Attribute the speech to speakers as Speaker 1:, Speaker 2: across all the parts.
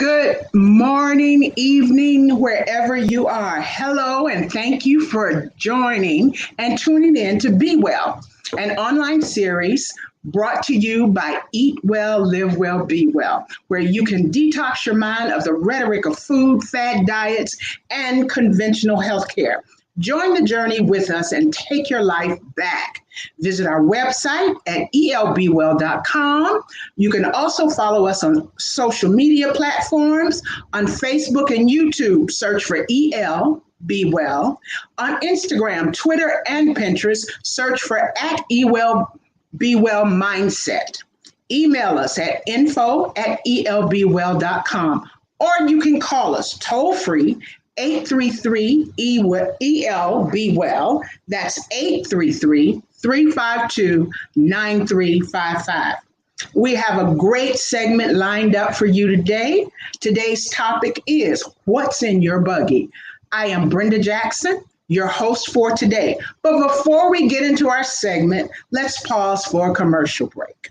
Speaker 1: Good morning, evening, wherever you are. Hello, and thank you for joining and tuning in to Be Well, an online series brought to you by Eat Well, Live Well, Be Well, where you can detox your mind of the rhetoric of food, fad diets, and conventional healthcare. Join the journey with us and take your life back. Visit our website at elbwell.com. You can also follow us on social media platforms on Facebook and YouTube. Search for EL Be Well. On Instagram, Twitter, and Pinterest, search for at EWell Be Well Mindset. Email us at info@elbwell.com, or you can call us toll free 833 EL Be Well. That's 833-352-9355. We have a great segment lined up for you today. Today's topic is What's in Your Buggy? I am Brenda Jackson, your host for today. But before we get into our segment, let's pause for a commercial break.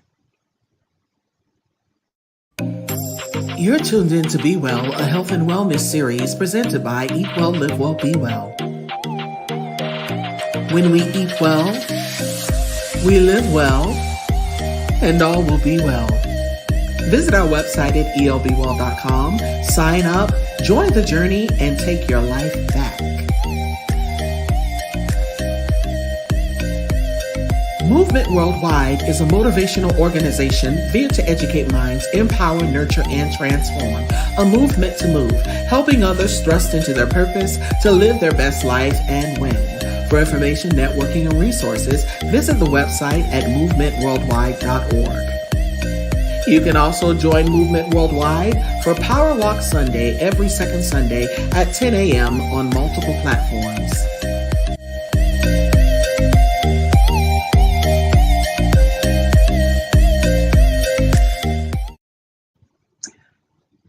Speaker 2: You're tuned in to Be Well, a health and wellness series presented by Eat Well, Live Well, Be Well. When we eat well, we live well, and all will be well. Visit our website at elbwell.com, sign up, join the journey, and take your life back. Movement Worldwide is a motivational organization veered to educate minds, empower, nurture, and transform. A movement to move, helping others thrust into their purpose to live their best life and win. For information, networking, and resources, visit the website at movementworldwide.org. You can also join Movement Worldwide for Power Walk Sunday every second Sunday at 10 a.m. on multiple platforms.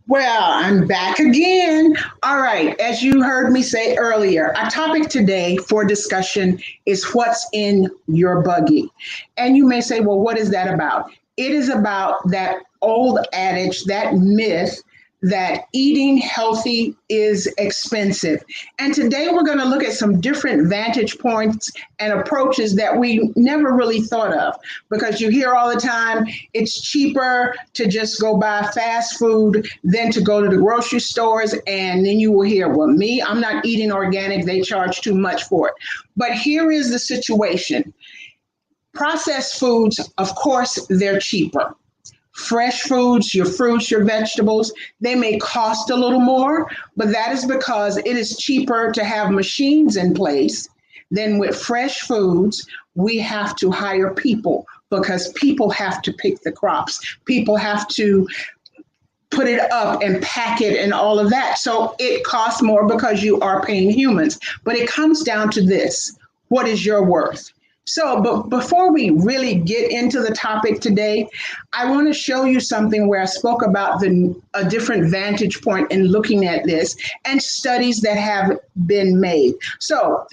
Speaker 1: Well, I'm back again. All right, as you heard me say earlier, our topic today for discussion is what's in your buggy. And you may say, well, what is that about? It is about that old adage, that myth that eating healthy is expensive. And today we're going to look at some different vantage points and approaches that we never really thought of, because you hear all the time it's cheaper to just go buy fast food than to go to the grocery stores. And then you will hear, well, I'm not eating organic. They charge too much for it. But here is the situation. Processed foods, of course, they're cheaper. Fresh foods, your fruits, your vegetables, they may cost a little more, but that is because it is cheaper to have machines in place than with fresh foods. We have to hire people because people have to pick the crops. People have to put it up and pack it and all of that. So it costs more because you are paying humans. But it comes down to this: what is your worth? So, but before we really get into the topic today, I want to show you something where I spoke about a different vantage point in looking at this and studies that have been made. So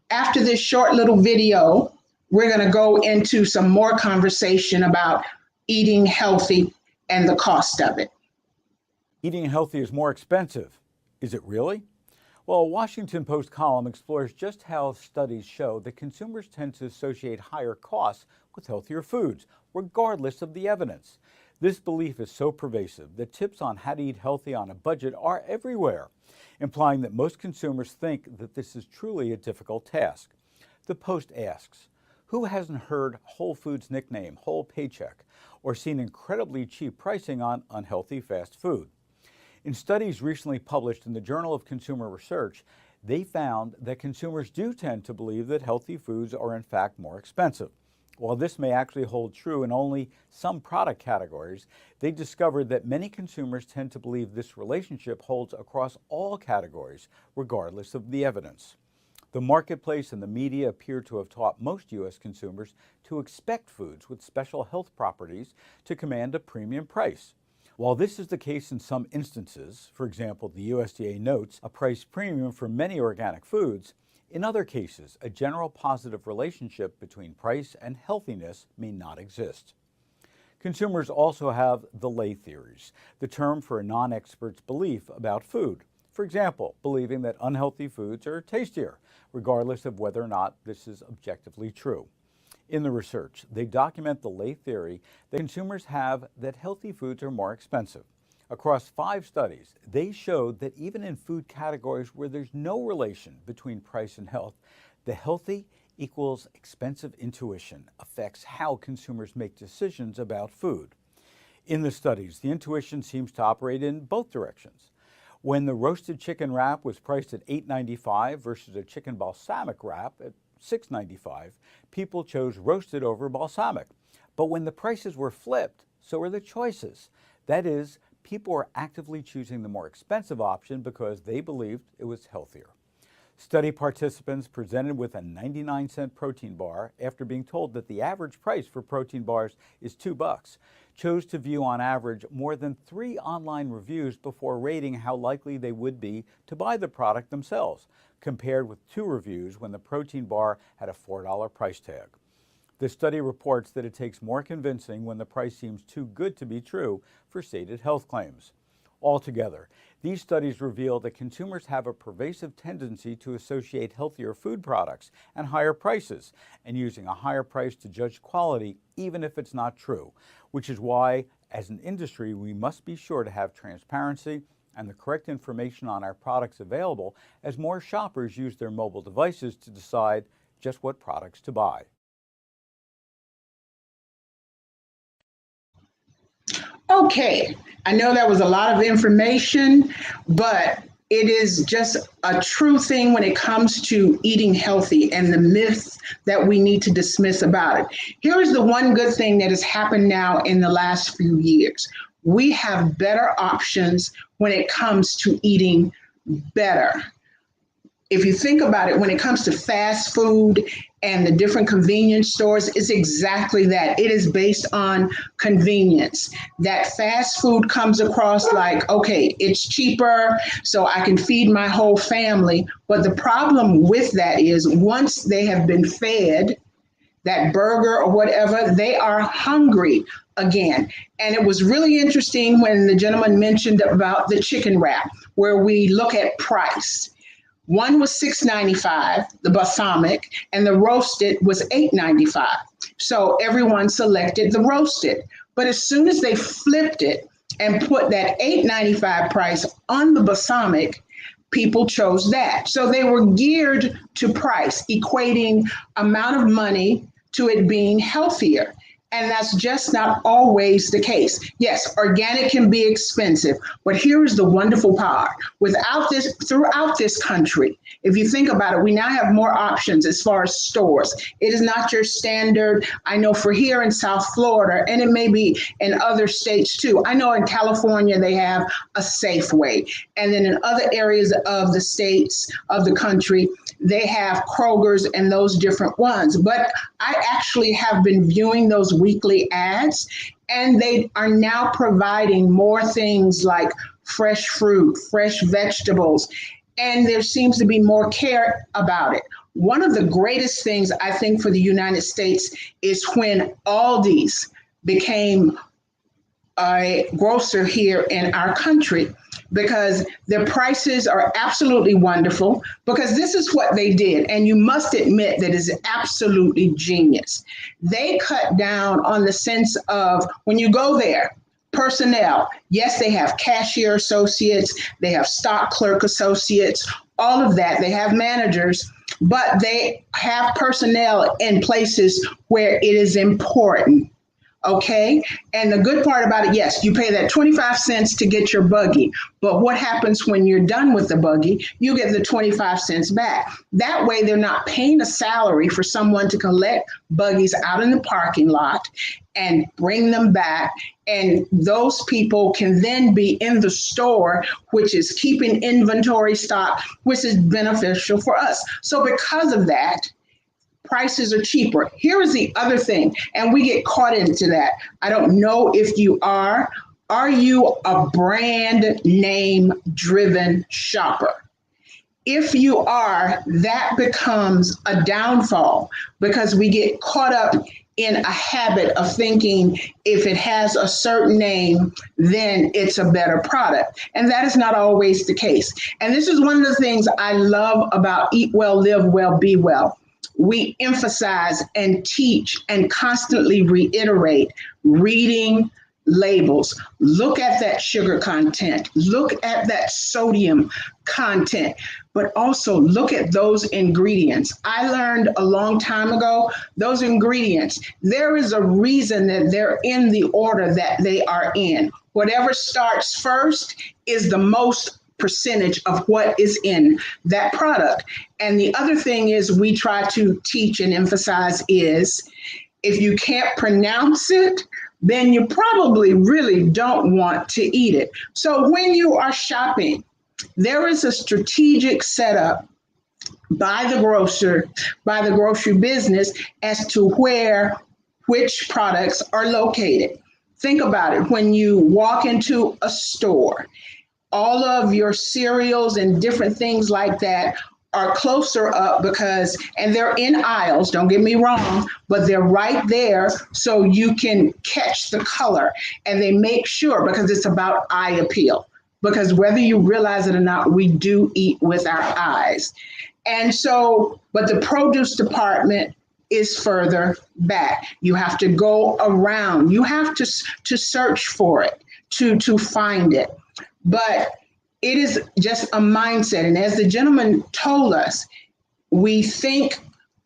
Speaker 1: after this short little video, we're going to go into some more conversation about eating healthy and the cost of it.
Speaker 3: Eating healthy is more expensive. Is it really? Well, a Washington Post column explores just how studies show that consumers tend to associate higher costs with healthier foods, regardless of the evidence. This belief is so pervasive that tips on how to eat healthy on a budget are everywhere, implying that most consumers think that this is truly a difficult task. The Post asks, who hasn't heard Whole Foods' nickname, Whole Paycheck, or seen incredibly cheap pricing on unhealthy fast food? In studies recently published in the Journal of Consumer Research, they found that consumers do tend to believe that healthy foods are in fact more expensive. While this may actually hold true in only some product categories, they discovered that many consumers tend to believe this relationship holds across all categories, regardless of the evidence. The marketplace and the media appear to have taught most U.S. consumers to expect foods with special health properties to command a premium price. While this is the case in some instances, for example, the USDA notes a price premium for many organic foods, in other cases, a general positive relationship between price and healthiness may not exist. Consumers also have the lay theories, the term for a non-expert's belief about food. For example, believing that unhealthy foods are tastier, regardless of whether or not this is objectively true. In the research, they document the lay theory that consumers have that healthy foods are more expensive. Across 5 studies, they showed that even in food categories where there's no relation between price and health, the healthy equals expensive intuition affects how consumers make decisions about food. In the studies, the intuition seems to operate in both directions. When the roasted chicken wrap was priced at $8.95 versus a chicken balsamic wrap at $6.95, people chose roasted over balsamic. But when the prices were flipped, so were the choices. That is, people were actively choosing the more expensive option because they believed it was healthier. Study participants presented with a 99-cent protein bar after being told that the average price for protein bars is $2, chose to view on average more than 3 online reviews before rating how likely they would be to buy the product themselves, compared with 2 reviews when the protein bar had a $4 price tag. The study reports that it takes more convincing when the price seems too good to be true for stated health claims. Altogether, these studies reveal that consumers have a pervasive tendency to associate healthier food products and higher prices, and using a higher price to judge quality even if it's not true, which is why, as an industry, we must be sure to have transparency and the correct information on our products available as more shoppers use their mobile devices to decide just what products to buy.
Speaker 1: Okay, I know that was a lot of information, but it is just a true thing when it comes to eating healthy and the myths that we need to dismiss about it. Here is the one good thing that has happened now in the last few years. We have better options when it comes to eating better. If you think about it, when it comes to fast food and the different convenience stores, it's exactly that. It is based on convenience. That fast food comes across like, okay, it's cheaper, so I can feed my whole family. But the problem with that is once they have been fed that burger or whatever, they are hungry again. And it was really interesting when the gentleman mentioned about the chicken wrap, where we look at price. One was $6.95, the balsamic, and the roasted was $8.95. So everyone selected the roasted. But as soon as they flipped it and put that $8.95 price on the balsamic, people chose that. So they were geared to price, equating amount of money to it being healthier. And that's just not always the case. Yes, organic can be expensive, but here is the wonderful part. Throughout this country, if you think about it, we now have more options as far as stores. It is not your standard. I know for here in South Florida, and it may be in other states too. I know in California, they have a Safeway. And then in other areas of the states of the country, they have Kroger's and those different ones. But I actually have been viewing those weekly ads, and they are now providing more things like fresh fruit, fresh vegetables, and there seems to be more care about it. One of the greatest things I think for the United States is when Aldi's became a grocer here in our country, because their prices are absolutely wonderful, because this is what they did. And you must admit that is absolutely genius. They cut down on the sense of when you go there, personnel. Yes, they have cashier associates, they have stock clerk associates, all of that. They have managers, but they have personnel in places where it is important. Okay. And the good part about it, yes, you pay that 25 cents to get your buggy. But what happens when you're done with the buggy? You get the 25 cents back. That way, they're not paying a salary for someone to collect buggies out in the parking lot and bring them back. And those people can then be in the store, which is keeping inventory stock, which is beneficial for us. So because of that, prices are cheaper. Here is the other thing, and we get caught into that. I don't know if you are. Are you a brand name driven shopper? If you are, that becomes a downfall because we get caught up in a habit of thinking if it has a certain name, then it's a better product. And that is not always the case. And this is one of the things I love about Eat Well, Live Well, Be Well. We emphasize and teach and constantly reiterate reading labels. Look at that sugar content, look at that sodium content, but also look at those ingredients. I learned a long time ago, those ingredients, there is a reason that they're in the order that they are in. Whatever starts first is the most percentage of what is in that product. And the other thing is we try to teach and emphasize is if you can't pronounce it, then you probably really don't want to eat it. So when you are shopping, there is a strategic setup by the grocery business as to which products are located. Think about it. When you walk into a store, all of your cereals and different things like that are closer up and they're in aisles, don't get me wrong, but they're right there so you can catch the color. And they make sure, because it's about eye appeal, because whether you realize it or not, we do eat with our eyes. And so, but the produce department is further back. You have to go around. You have to search for it, to find it. But it is just a mindset. And as the gentleman told us, we think,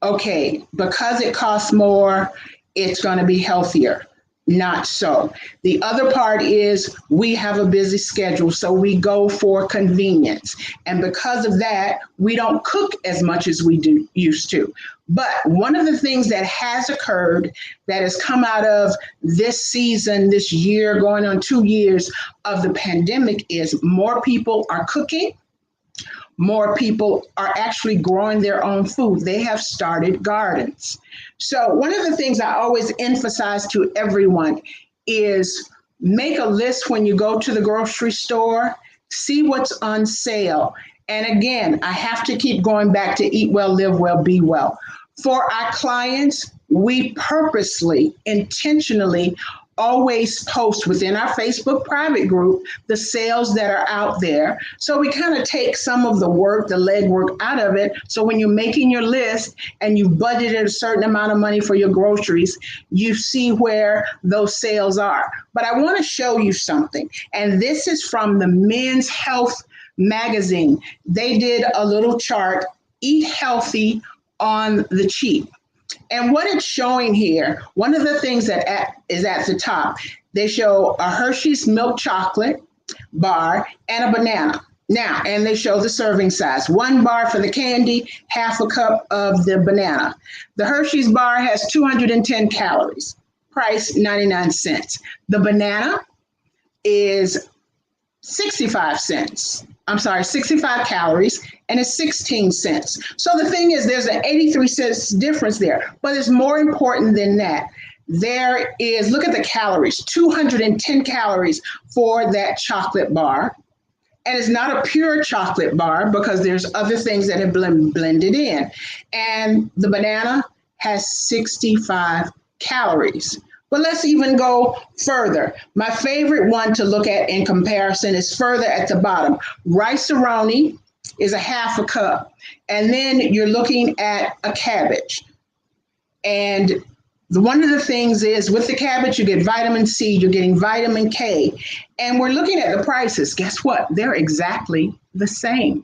Speaker 1: okay, because it costs more, it's going to be healthier. Not so. The other part is we have a busy schedule, so we go for convenience. And because of that, we don't cook as much as we used to. But one of the things that has occurred that has come out of this season, this year, going on 2 years of the pandemic is more people are cooking. More people are actually growing their own food. They have started gardens. So one of the things I always emphasize to everyone is make a list when you go to the grocery store, see what's on sale. And again, I have to keep going back to Eat Well, Live Well, Be Well. For our clients, we purposely, intentionally always post within our Facebook private group the sales that are out there. So we kind of take some of the work, the legwork out of it. So when you're making your list and you budgeted a certain amount of money for your groceries, you see where those sales are. But I want to show you something. And this is from the Men's Health magazine. They did a little chart, Eat Healthy on the Cheap. And what it's showing here, one of the things that is at the top, they show a Hershey's milk chocolate bar and a banana. Now, and they show the serving size, 1 bar for the candy, half a cup of the banana. The Hershey's bar has 210 calories, price 99 cents. The banana is 65 calories, and it's 16 cents. So the thing is, there's an 83 cents difference there, but it's more important than that. There is, look at the calories, 210 calories for that chocolate bar. And it's not a pure chocolate bar because there's other things that have been blended in. And the banana has 65 calories. But let's even go further. My favorite one to look at in comparison is further at the bottom. Rice-A-Roni is a half a cup. And then you're looking at a cabbage. And one of the things is with the cabbage, you get vitamin C, you're getting vitamin K. And we're looking at the prices. Guess what? They're exactly the same.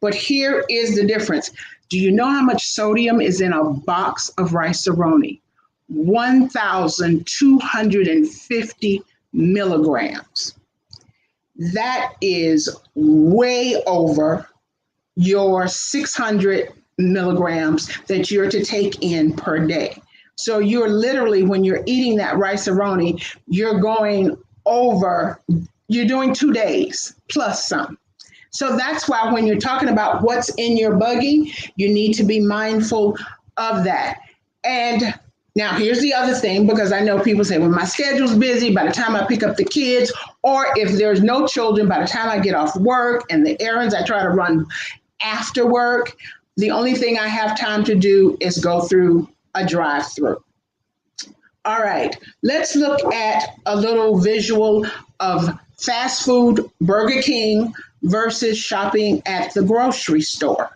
Speaker 1: But here is the difference. Do you know how much sodium is in a box of Rice-A-Roni? 1,250 milligrams. That is way over your 600 milligrams that you're to take in per day. So you're literally, when you're eating that Rice-A-Roni, you're going over, you're doing 2 days plus some. So that's why when you're talking about what's in your buggy, you need to be mindful of that. And now, here's the other thing, because I know people say, well, my schedule's busy by the time I pick up the kids, or if there's no children, by the time I get off work and the errands I try to run after work, the only thing I have time to do is go through a drive-through. All right, let's look at a little visual of fast food Burger King versus shopping at the grocery store.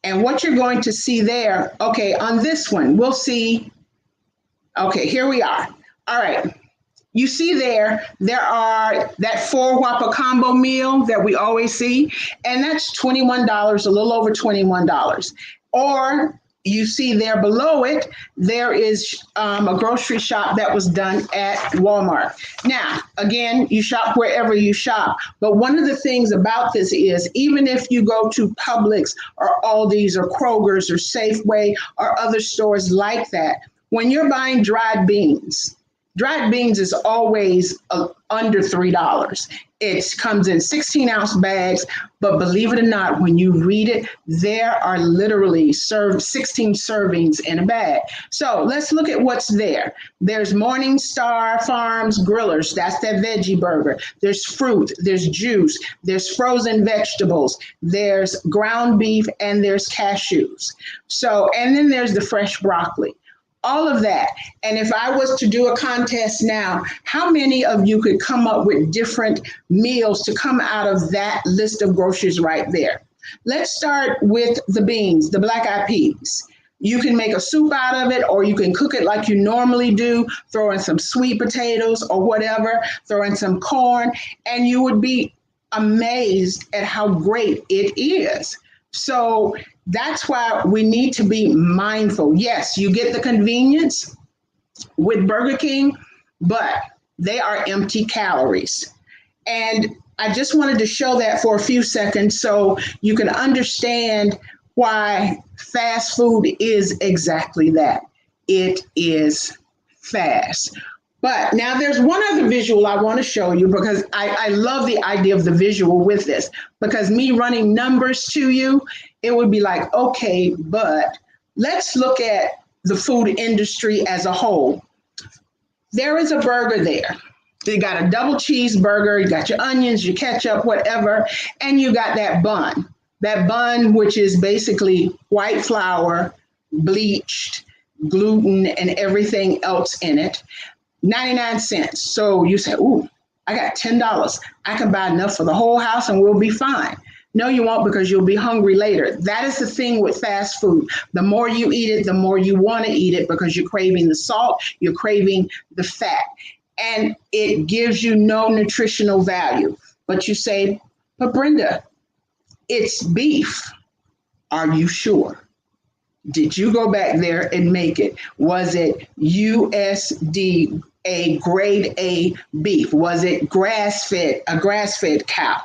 Speaker 1: And what you're going to see there, okay, on this one, we'll see, okay, here we are. All right, you see there are that four Whopper combo meal that we always see, and that's $21, a little over $21. Or you see there below it, there is a grocery shop that was done at Walmart. Now, again, you shop wherever you shop, but one of the things about this is even if you go to Publix or Aldi's or Kroger's or Safeway or other stores like that, when you're buying dried beans is always under $3. It comes in 16-ounce bags, but believe it or not, when you read it, there are literally 16 servings in a bag. So let's look at what's there. There's Morningstar Farms Grillers. That's that veggie burger. There's fruit, there's juice, there's frozen vegetables, there's ground beef, and there's cashews. So, and then there's the fresh broccoli. All of that. And if I was to do a contest now, how many of you could come up with different meals to come out of that list of groceries right there? Let's start with the beans, the black eyed peas. You can make a soup out of it, or you can cook it like you normally do, throw in some sweet potatoes or whatever, throw in some corn, and you would be amazed at how great it is. So that's why we need to be mindful. Yes, you get the convenience with Burger King, but they are empty calories. And I just wanted to show that for a few seconds so you can understand why fast food is exactly that. It is fast. But now there's one other visual I want to show you because I love the idea of the visual with this, because me running numbers to you, it would be like, okay, but let's look at the food industry as a whole. There is a burger there. You got a double cheeseburger, you got your onions, your ketchup, whatever, and you got that bun. That bun, which is basically white flour, bleached, gluten, and everything else in it. 99 cents. So you say, ooh, I got $10. I can buy enough for the whole house and we'll be fine. No, you won't, because you'll be hungry later. That is the thing with fast food. The more you eat it, the more you want to eat it because you're craving the salt, you're craving the fat, and it gives you no nutritional value. But you say, but Brenda, it's beef. Are you sure? Did you go back there and make it? Was it USDA grade A beef? Was it a grass-fed cow?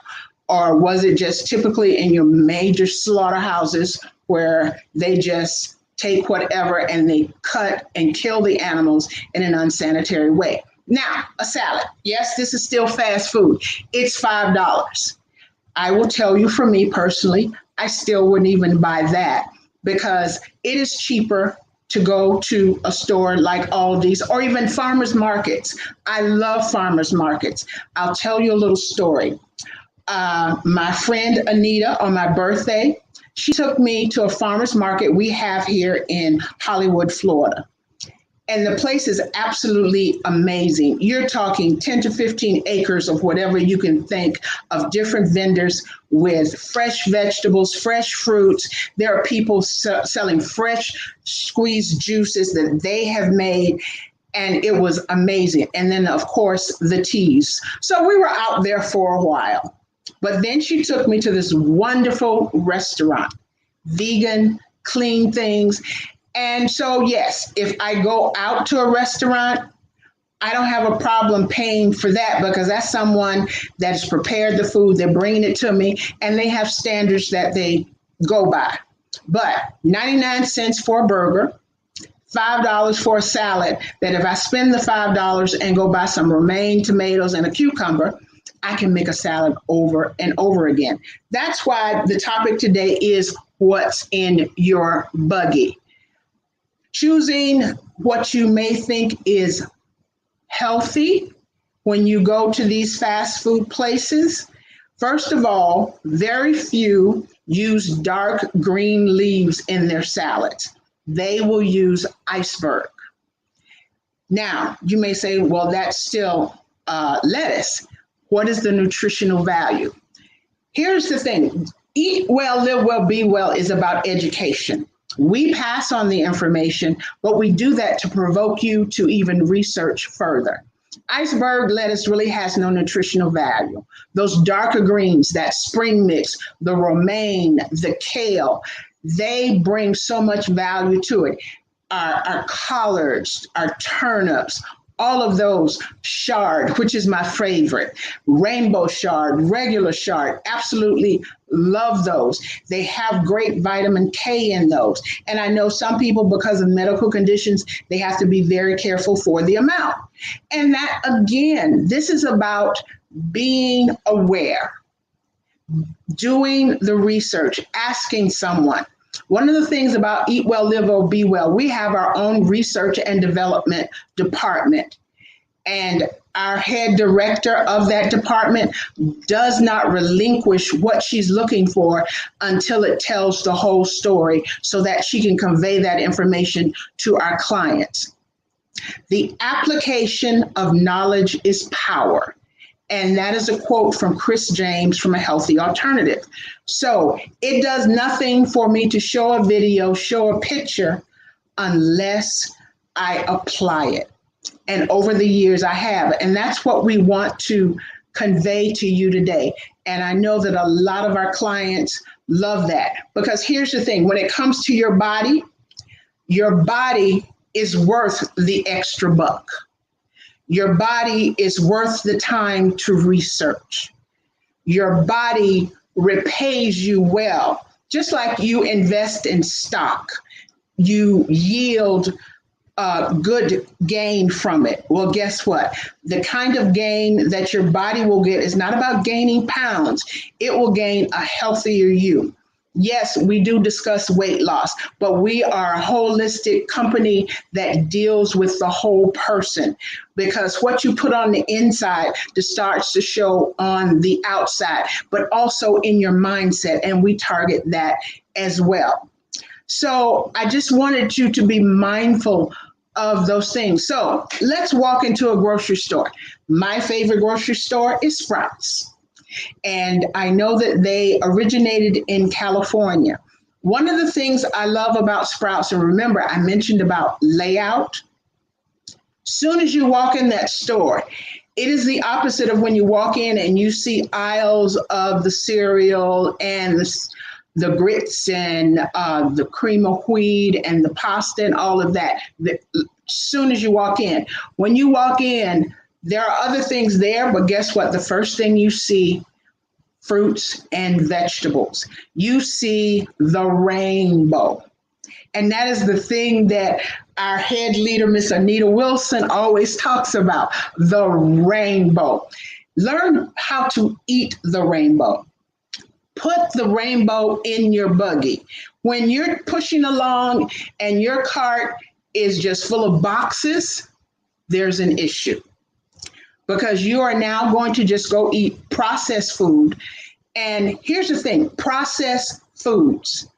Speaker 1: Or was it just typically in your major slaughterhouses where they just take whatever and they cut and kill the animals in an unsanitary way? Now, a salad. Yes, this is still fast food. It's $5. I will tell you, for me personally, I still wouldn't even buy that, because it is cheaper to go to a store like Aldi's or even farmers markets. I love farmers markets. I'll tell you a little story. My friend Anita, on my birthday, she took me to a farmers market we have here in Hollywood, Florida. And the place is absolutely amazing. You're talking 10 to 15 acres of whatever you can think of, different vendors with fresh vegetables, fresh fruits. There are people selling fresh squeezed juices that they have made. And it was amazing. And then, of course, the teas. So we were out there for a while. But then she took me to this wonderful restaurant, vegan, clean things. And so, yes, if I go out to a restaurant, I don't have a problem paying for that, because that's someone that has prepared the food, they're bringing it to me, and they have standards that they go by. But 99 cents for a burger, $5 for a salad, that if I spend the $5 and go buy some romaine tomatoes and a cucumber, I can make a salad over and over again. That's why the topic today is what's in your buggy. Choosing what you may think is healthy when you go to these fast food places. First of all, very few use dark green leaves in their salads. They will use iceberg. Now, you may say, well, that's still lettuce. What is the nutritional value? Here's the thing: eat well, live well, be well is about education. We pass on the information, but we do that to provoke you to even research further. Iceberg lettuce really has no nutritional value. Those darker greens, that spring mix, the romaine, the kale, they bring so much value to it. Our collards, our turnips, all of those, chard, which is my favorite, rainbow chard, regular chard, absolutely love those. They have great vitamin K in those. And I know some people, because of medical conditions, they have to be very careful for the amount. And that, again, this is about being aware, doing the research, asking someone. One of the things about Eat Well, Live Well, Be Well, we have our own research and development department. And our head director of that department does not relinquish what she's looking for until it tells the whole story so that she can convey that information to our clients. The application of knowledge is power. And that is a quote from Chris James from A Healthy Alternative. So it does nothing for me to show a video, show a picture, unless I apply it. And over the years I have. And that's what we want to convey to you today. And I know that a lot of our clients love that, because here's the thing: when it comes to your body is worth the extra buck. Your body is worth the time to research. Your body repays you well. Just like you invest in stock, you yield good gain from it. Well, guess what? The kind of gain that your body will get is not about gaining pounds. It will gain a healthier you. Yes, we do discuss weight loss, but we are a holistic company that deals with the whole person, because what you put on the inside starts to show on the outside, but also in your mindset, and we target that as well. So I just wanted you to be mindful of those things. So let's walk into a grocery store. My favorite grocery store is Sprouts. And I know that they originated in California. One of the things I love about Sprouts, and remember, I mentioned about layout. Soon as you walk in that store, it is the opposite of when you walk in and you see aisles of the cereal and the grits and the cream of wheat and the pasta and all of that. Soon as you walk in, when you walk in, there are other things there, but guess what? The first thing you see, fruits and vegetables. You see the rainbow. And that is the thing that our head leader, Miss Anita Wilson, always talks about, the rainbow. Learn how to eat the rainbow. Put the rainbow in your buggy. When you're pushing along and your cart is just full of boxes, there's an issue. Because you are now going to just go eat processed food. And here's the thing: processed foods,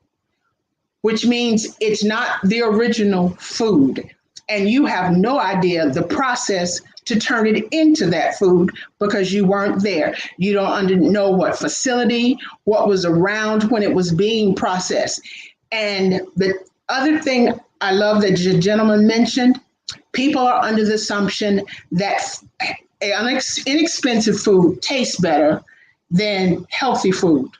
Speaker 1: which means it's not the original food. And you have no idea the process to turn it into that food because you weren't there. You don't know what facility, what was around when it was being processed. And the other thing I love that the gentleman mentioned, people are under the assumption that inexpensive food tastes better than healthy food.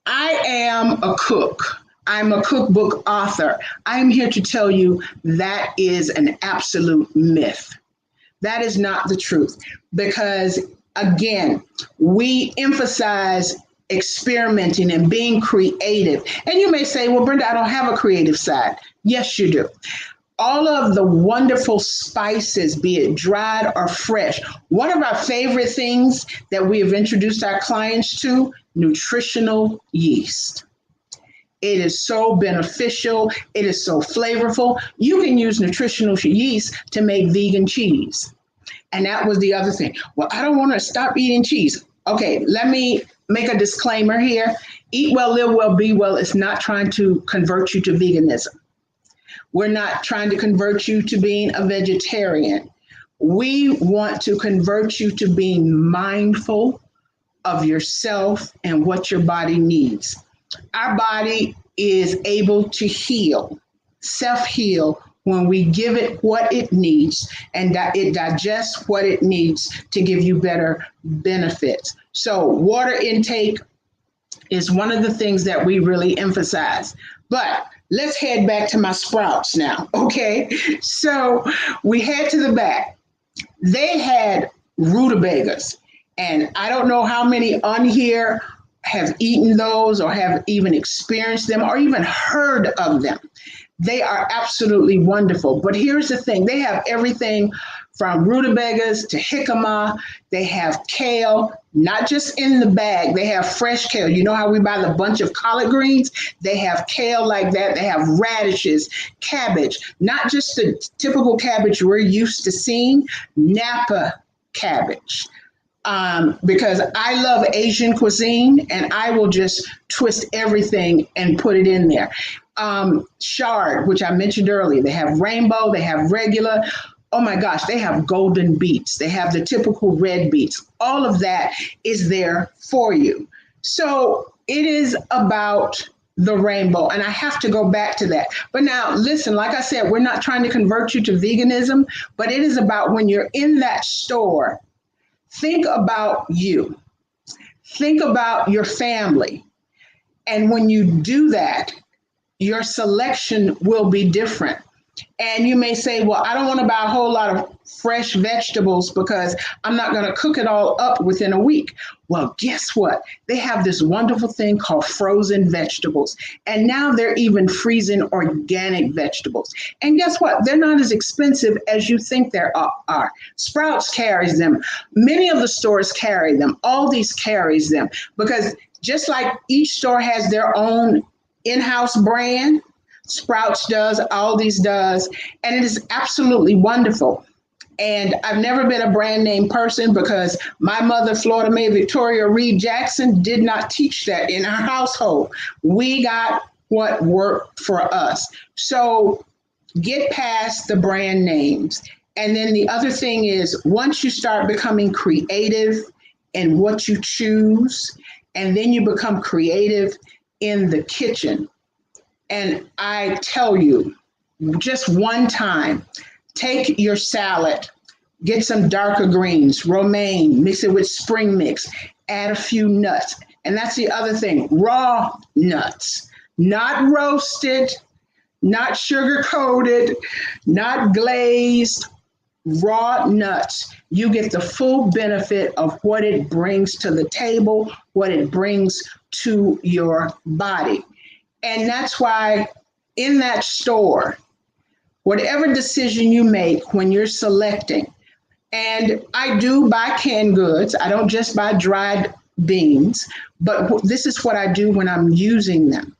Speaker 1: I am a cook. I'm a cookbook author. I'm here to tell you that is an absolute myth. That is not the truth, because again, we emphasize experimenting and being creative. And you may say, well, Brenda, I don't have a creative side. Yes, you do. All of the wonderful spices, be it dried or fresh. One of our favorite things that we have introduced our clients to, nutritional yeast. It is so beneficial. It is so flavorful. You can use nutritional yeast to make vegan cheese. And that was the other thing. Well, I don't want to stop eating cheese. Okay, let me make a disclaimer here. Eat Well, Live Well, Be Well is not trying to convert you to veganism. We're not trying to convert you to being a vegetarian. We want to convert you to being mindful of yourself and what your body needs. Our body is able to heal, self heal, when we give it what it needs and that it digests what it needs to give you better benefits. So, water intake is one of the things that we really emphasize. But let's head back to my sprouts now, okay? So, we head to the back. They had rutabagas, and I don't know how many on here have eaten those or have even experienced them or even heard of them. They are absolutely wonderful. But here's the thing, they have everything from rutabagas to jicama. They have kale, not just in the bag. They have fresh kale. You know how we buy the bunch of collard greens? They have kale like that. They have radishes, cabbage, not just the typical cabbage we're used to seeing, Napa cabbage. Because I love Asian cuisine and I will just twist everything and put it in there. Chard, which I mentioned earlier, they have rainbow, they have regular. Oh my gosh, they have golden beets. They have the typical red beets. All of that is there for you. So it is about the rainbow. And I have to go back to that. But now, listen, like I said, we're not trying to convert you to veganism, but it is about when you're in that store, think about you. Think about your family. And when you do that, your selection will be different. And you may say, well, I don't want to buy a whole lot of fresh vegetables because I'm not going to cook it all up within a week. Well, guess what? They have this wonderful thing called frozen vegetables. And now they're even freezing organic vegetables. And guess what? They're not as expensive as you think they are. Sprouts carries them. Many of the stores carry them. Aldi's carries them because just like each store has their own in-house brand, Sprouts does, Aldi's does, and it is absolutely wonderful. And I've never been a brand name person because my mother, Florida Mae Victoria Reed Jackson, did not teach that in our household. We got what worked for us. So get past the brand names. And then the other thing is, once you start becoming creative in what you choose, and then you become creative in the kitchen. And I tell you, just one time, take your salad, get some darker greens, romaine, mix it with spring mix, add a few nuts. And that's the other thing, raw nuts, not roasted, not sugar coated, not glazed, raw nuts. You get the full benefit of what it brings to the table, what it brings to your body. And that's why in that store, whatever decision you make when you're selecting, and I do buy canned goods, I don't just buy dried beans, but this is what I do when I'm using them.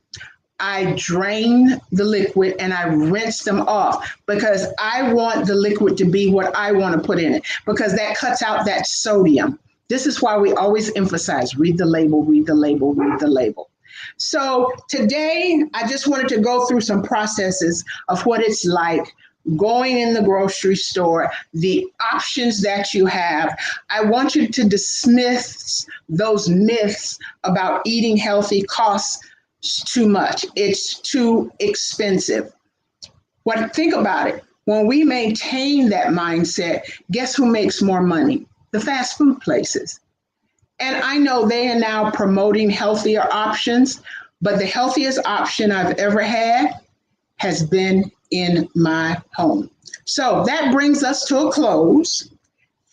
Speaker 1: I drain the liquid and I rinse them off because I want the liquid to be what I want to put in it because that cuts out that sodium. This is why we always emphasize, read the label, read the label, read the label. So today, I just wanted to go through some processes of what it's like going in the grocery store, the options that you have. I want you to dismiss those myths about eating healthy costs too much. It's too expensive. Think about it. When we maintain that mindset, guess who makes more money? The fast food places. And I know they are now promoting healthier options, but the healthiest option I've ever had has been in my home. So that brings us to a close.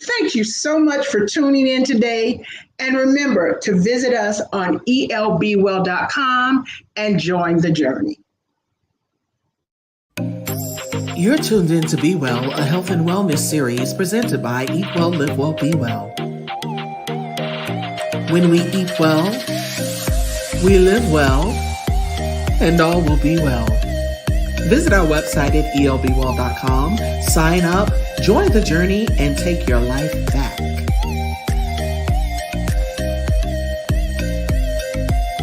Speaker 1: Thank you so much for tuning in today. And remember to visit us on elbwell.com and join the journey.
Speaker 2: You're tuned in to Be Well, a health and wellness series presented by Eat Well, Live Well, Be Well. When we eat well, we live well, and all will be well. Visit our website at elbwell.com, sign up, join the journey, and take your life back.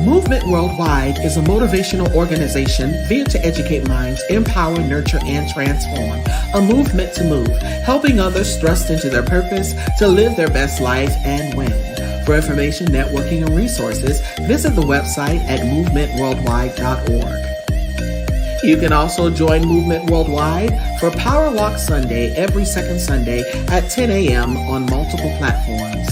Speaker 2: Movement Worldwide is a motivational organization via to educate minds, empower, nurture, and transform. A movement to move, helping others thrust into their purpose to live their best life and win. For information, networking, and resources, visit the website at movementworldwide.org. You can also join Movement Worldwide for Power Walk Sunday every second Sunday at 10 a.m. on multiple platforms.